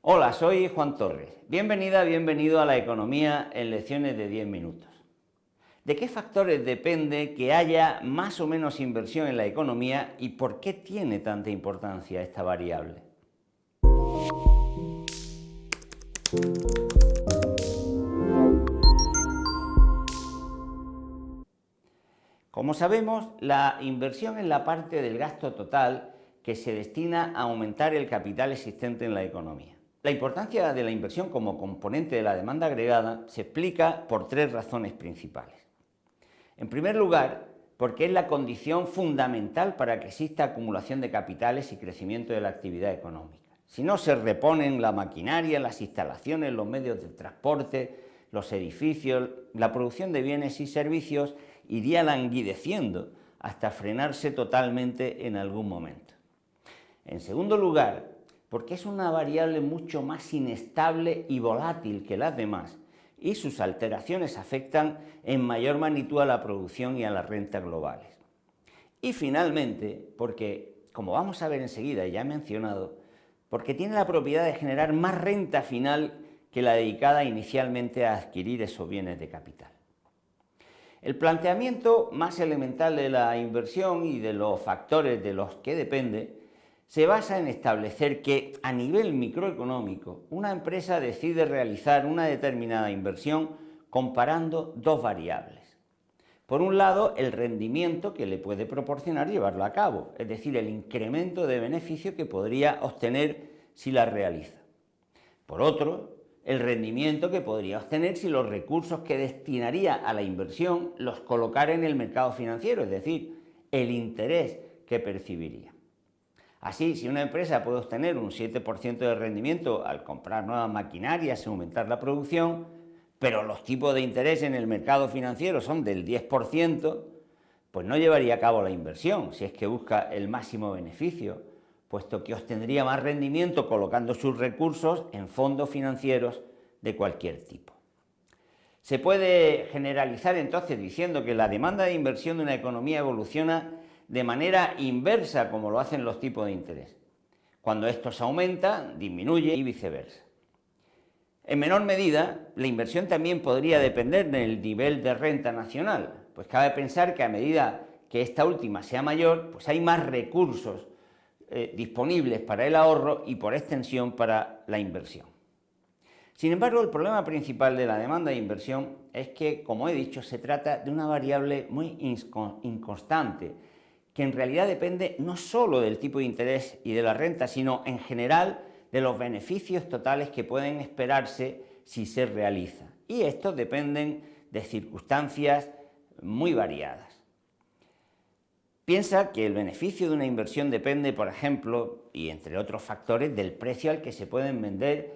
Hola, soy Juan Torres. Bienvenida, bienvenido a la economía en lecciones de 10 minutos. ¿De qué factores depende que haya más o menos inversión en la economía y por qué tiene tanta importancia esta variable? Como sabemos, la inversión es la parte del gasto total que se destina a aumentar el capital existente en la economía. La importancia de la inversión como componente de la demanda agregada se explica por tres razones principales. En primer lugar, porque es la condición fundamental para que exista acumulación de capitales y crecimiento de la actividad económica. Si no se reponen la maquinaria, las instalaciones, los medios de transporte, los edificios, la producción de bienes y servicios iría languideciendo hasta frenarse totalmente en algún momento. En segundo lugar, porque es una variable mucho más inestable y volátil que las demás, y sus alteraciones afectan en mayor magnitud a la producción y a las rentas globales. Y finalmente, porque, como vamos a ver enseguida, ya he mencionado, porque tiene la propiedad de generar más renta final que la dedicada inicialmente a adquirir esos bienes de capital. El planteamiento más elemental de la inversión y de los factores de los que depende se basa en establecer que, a nivel microeconómico, una empresa decide realizar una determinada inversión comparando dos variables. Por un lado, el rendimiento que le puede proporcionar llevarlo a cabo, es decir, el incremento de beneficio que podría obtener si la realiza. Por otro, el rendimiento que podría obtener si los recursos que destinaría a la inversión los colocara en el mercado financiero, es decir, el interés que percibiría. Así, si una empresa puede obtener un 7% de rendimiento al comprar nuevas maquinarias y aumentar la producción, pero los tipos de interés en el mercado financiero son del 10%, pues no llevaría a cabo la inversión si es que busca el máximo beneficio, puesto que obtendría más rendimiento colocando sus recursos en fondos financieros de cualquier tipo. Se puede generalizar entonces diciendo que la demanda de inversión de una economía evoluciona de manera inversa como lo hacen los tipos de interés. Cuando estos aumentan, disminuye y viceversa. En menor medida, la inversión también podría depender del nivel de renta nacional, pues cabe pensar que a medida que esta última sea mayor, pues hay más recursos disponibles para el ahorro y por extensión para la inversión. Sin embargo, el problema principal de la demanda de inversión es que, como he dicho, se trata de una variable muy inconstante, que en realidad depende no solo del tipo de interés y de la renta, sino en general de los beneficios totales que pueden esperarse si se realiza. Y estos dependen de circunstancias muy variadas. Piensa que el beneficio de una inversión depende, por ejemplo, y entre otros factores, del precio al que se puede vender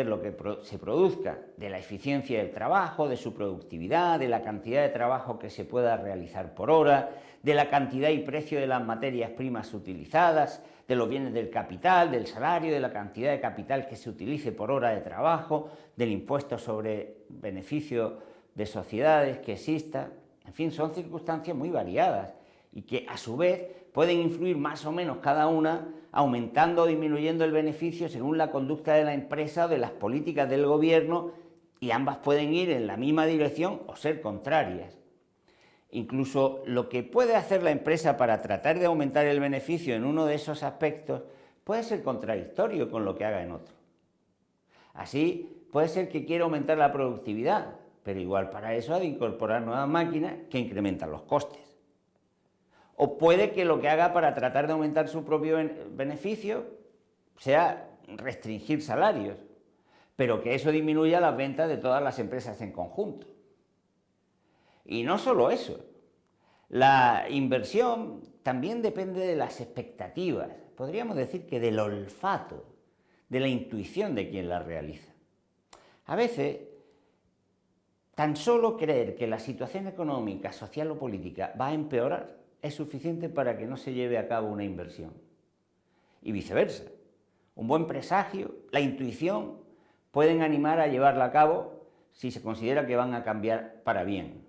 lo que se produzca, de la eficiencia del trabajo, de su productividad, de la cantidad de trabajo que se pueda realizar por hora, de la cantidad y precio de las materias primas utilizadas, de los bienes del capital, del salario, de la cantidad de capital que se utilice por hora de trabajo, del impuesto sobre beneficio de sociedades que exista. En fin, son circunstancias muy variadas y que a su vez pueden influir más o menos cada una, aumentando o disminuyendo el beneficio según la conducta de la empresa o de las políticas del gobierno, y ambas pueden ir en la misma dirección o ser contrarias. Incluso lo que puede hacer la empresa para tratar de aumentar el beneficio en uno de esos aspectos puede ser contradictorio con lo que haga en otro. Así, puede ser que quiera aumentar la productividad, pero igual para eso ha de incorporar nuevas máquinas que incrementan los costes. O puede que lo que haga para tratar de aumentar su propio beneficio sea restringir salarios, pero que eso disminuya las ventas de todas las empresas en conjunto. Y no solo eso, la inversión también depende de las expectativas, podríamos decir que del olfato, de la intuición de quien la realiza. A veces, tan solo creer que la situación económica, social o política va a empeorar es suficiente para que no se lleve a cabo una inversión. Y viceversa. Un buen presagio, la intuición, pueden animar a llevarla a cabo si se considera que van a cambiar para bien.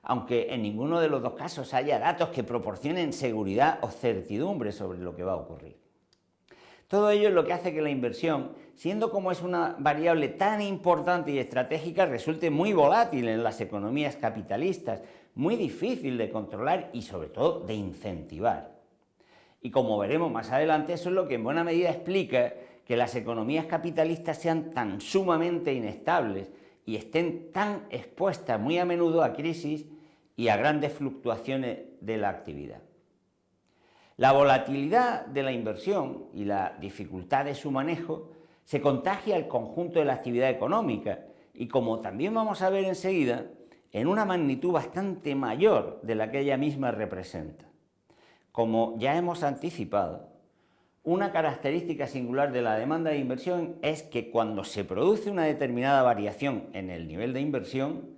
Aunque en ninguno de los dos casos haya datos que proporcionen seguridad o certidumbre sobre lo que va a ocurrir. Todo ello es lo que hace que la inversión, siendo como es una variable tan importante y estratégica, resulte muy volátil en las economías capitalistas, muy difícil de controlar y sobre todo de incentivar. Y como veremos más adelante, eso es lo que en buena medida explica que las economías capitalistas sean tan sumamente inestables y estén tan expuestas muy a menudo a crisis y a grandes fluctuaciones de la actividad. La volatilidad de la inversión y la dificultad de su manejo se contagia al conjunto de la actividad económica y, como también vamos a ver enseguida, en una magnitud bastante mayor de la que ella misma representa. Como ya hemos anticipado, una característica singular de la demanda de inversión es que cuando se produce una determinada variación en el nivel de inversión,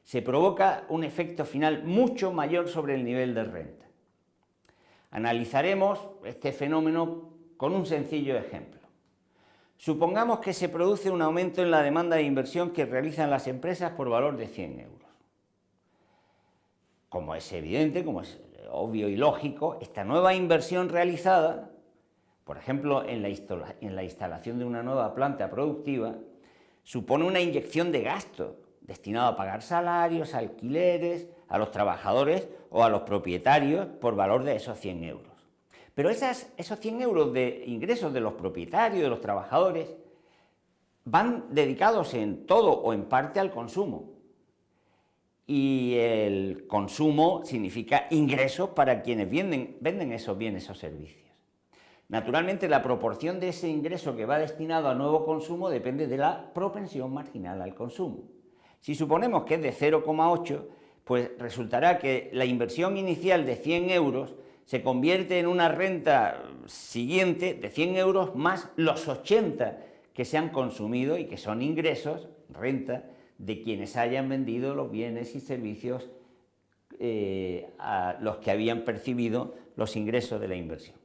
se provoca un efecto final mucho mayor sobre el nivel de renta. Analizaremos este fenómeno con un sencillo ejemplo. Supongamos que se produce un aumento en la demanda de inversión que realizan las empresas por valor de 100 euros. Como es evidente, como es obvio y lógico, esta nueva inversión realizada, por ejemplo, en la instalación de una nueva planta productiva, supone una inyección de gasto destinado a pagar salarios, alquileres, a los trabajadores o a los propietarios por valor de esos 100 euros. Pero esos 100 euros de ingresos de los propietarios, de los trabajadores, van dedicados en todo o en parte al consumo. Y el consumo significa ingresos para quienes venden esos bienes o servicios. Naturalmente, la proporción de ese ingreso que va destinado a nuevo consumo depende de la propensión marginal al consumo. Si suponemos que es de 0,8, pues resultará que la inversión inicial de 100 euros se convierte en una renta siguiente de 100 euros más los 80 que se han consumido y que son ingresos, renta, de quienes hayan vendido los bienes y servicios a los que habían percibido los ingresos de la inversión.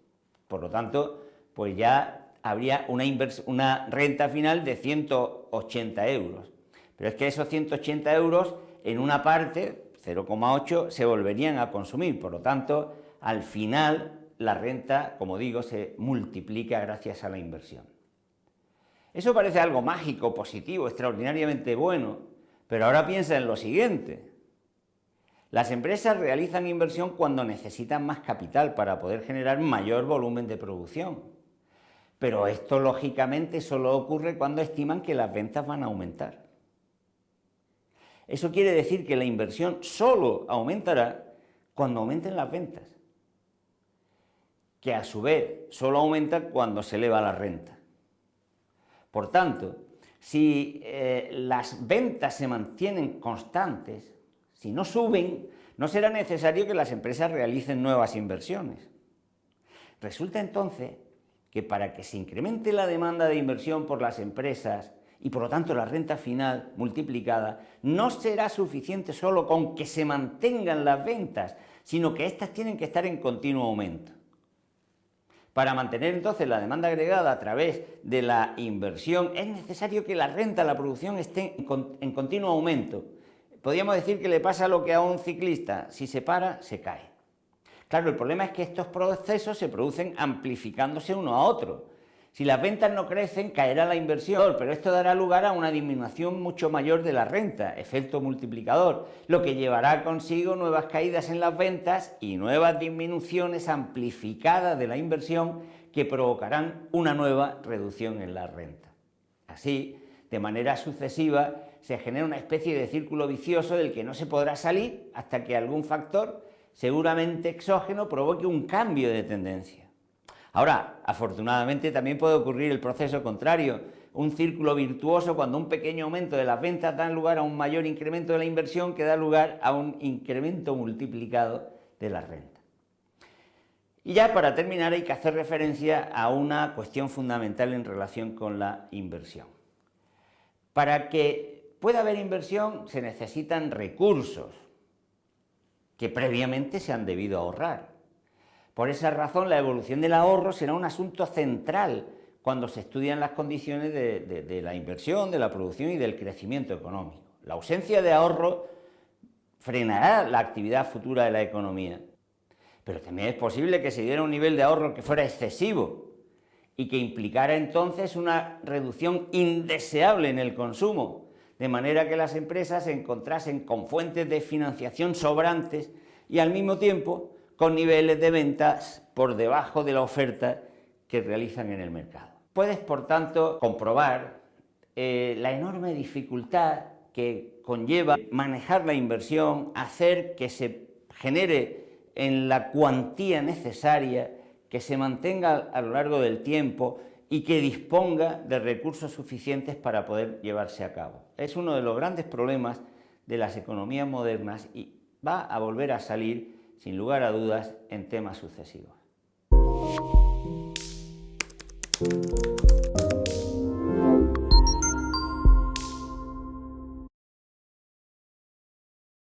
Por lo tanto, pues ya habría una renta final de 180 euros. Pero es que esos 180 euros, en una parte, 0,8, se volverían a consumir. Por lo tanto, al final, la renta, como digo, se multiplica gracias a la inversión. Eso parece algo mágico, positivo, extraordinariamente bueno, pero ahora piensa en lo siguiente. Las empresas realizan inversión cuando necesitan más capital para poder generar mayor volumen de producción. Pero esto, lógicamente, solo ocurre cuando estiman que las ventas van a aumentar. Eso quiere decir que la inversión solo aumentará cuando aumenten las ventas, que a su vez solo aumenta cuando se eleva la renta. Por tanto, si las ventas se mantienen constantes, si no suben, no será necesario que las empresas realicen nuevas inversiones. Resulta entonces que para que se incremente la demanda de inversión por las empresas y por lo tanto la renta final multiplicada, no será suficiente solo con que se mantengan las ventas, sino que éstas tienen que estar en continuo aumento. Para mantener entonces la demanda agregada a través de la inversión es necesario que la renta, la producción esté en continuo aumento. Podríamos decir que le pasa lo que a un ciclista: si se para, se cae. Claro, el problema es que estos procesos se producen amplificándose uno a otro. Si las ventas no crecen, caerá la inversión, pero esto dará lugar a una disminución mucho mayor de la renta, efecto multiplicador, lo que llevará consigo nuevas caídas en las ventas y nuevas disminuciones amplificadas de la inversión que provocarán una nueva reducción en la renta. Así, de manera sucesiva, se genera una especie de círculo vicioso del que no se podrá salir hasta que algún factor, seguramente exógeno, provoque un cambio de tendencia. Ahora, afortunadamente también puede ocurrir el proceso contrario, un círculo virtuoso cuando un pequeño aumento de las ventas da lugar a un mayor incremento de la inversión que da lugar a un incremento multiplicado de la renta. Y ya para terminar hay que hacer referencia a una cuestión fundamental en relación con la inversión. Para que pueda haber inversión se necesitan recursos que previamente se han debido ahorrar. Por esa razón, la evolución del ahorro será un asunto central cuando se estudian las condiciones de la inversión, de la producción y del crecimiento económico. La ausencia de ahorro frenará la actividad futura de la economía, pero también es posible que se diera un nivel de ahorro que fuera excesivo y que implicara entonces una reducción indeseable en el consumo, de manera que las empresas se encontrasen con fuentes de financiación sobrantes y al mismo tiempo con niveles de ventas por debajo de la oferta que realizan en el mercado. Puedes, por tanto, comprobar la enorme dificultad que conlleva manejar la inversión, hacer que se genere en la cuantía necesaria, que se mantenga a lo largo del tiempo y que disponga de recursos suficientes para poder llevarse a cabo. Es uno de los grandes problemas de las economías modernas y va a volver a salir, sin lugar a dudas, en temas sucesivos.